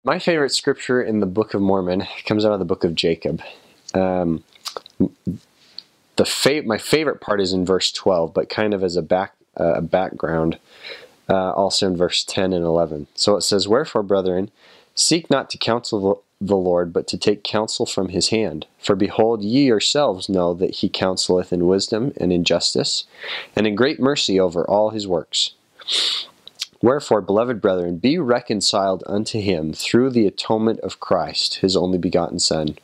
My favorite scripture in the Book of Mormon comes out of the Book of Jacob. My favorite part is in verse 12, but kind of as a background, also in verse 10 and 11. So it says, "Wherefore, brethren, seek not to counsel the Lord, but to take counsel from his hand. For behold, ye yourselves know that he counseleth in wisdom and in justice, and in great mercy over all his works. Wherefore, beloved brethren, be reconciled unto him through the atonement of Christ, his only begotten Son,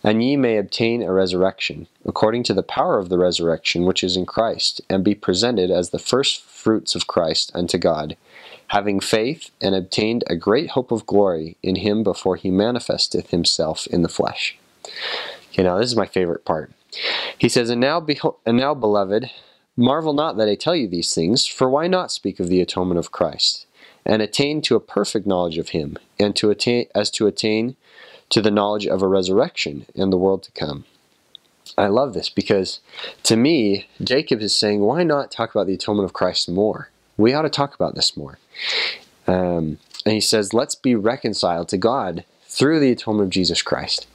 and ye may obtain a resurrection, according to the power of the resurrection which is in Christ, and be presented as the first fruits of Christ unto God, having faith, and obtained a great hope of glory in him before he manifesteth himself in the flesh." Okay, now this is my favorite part. He says, and now, beloved, marvel not that I tell you these things, for why not speak of the atonement of Christ, and attain to a perfect knowledge of him, and to attain to the knowledge of a resurrection and the world to come. I love this because, to me, Jacob is saying, why not talk about the atonement of Christ more? We ought to talk about this more. And he says, let's be reconciled to God through the atonement of Jesus Christ.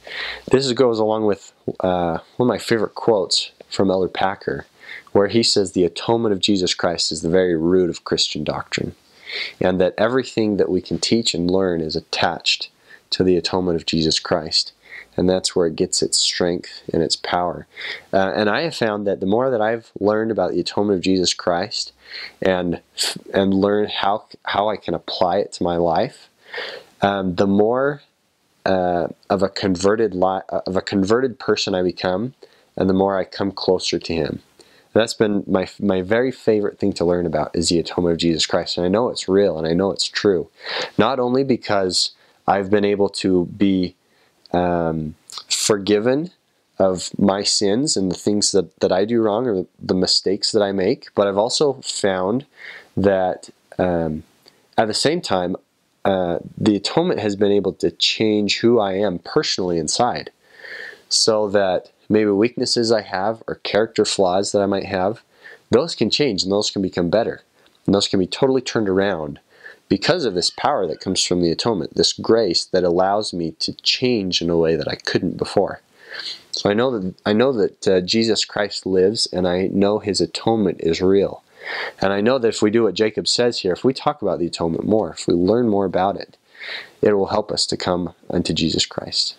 This goes along with one of my favorite quotes from Elder Packer, where he says the atonement of Jesus Christ is the very root of Christian doctrine, and that everything that we can teach and learn is attached to the atonement of Jesus Christ. And that's where it gets its strength and its power. And I have found that the more that I've learned about the atonement of Jesus Christ and learned how I can apply it to my life, the more of a converted person I become, and the more I come closer to Him. That's been my very favorite thing to learn about, is the atonement of Jesus Christ. And I know it's real, and I know it's true. Not only because I've been able to be forgiven of my sins and the things that I do wrong, or the mistakes that I make, but I've also found that at the same time, the atonement has been able to change who I am personally inside, so that maybe weaknesses I have or character flaws that I might have, those can change and those can become better. And those can be totally turned around because of this power that comes from the atonement, this grace that allows me to change in a way that I couldn't before. So I know that Jesus Christ lives, and I know His atonement is real. And I know that if we do what Jacob says here, if we talk about the atonement more, if we learn more about it, it will help us to come unto Jesus Christ.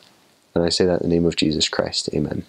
And I say that in the name of Jesus Christ. Amen.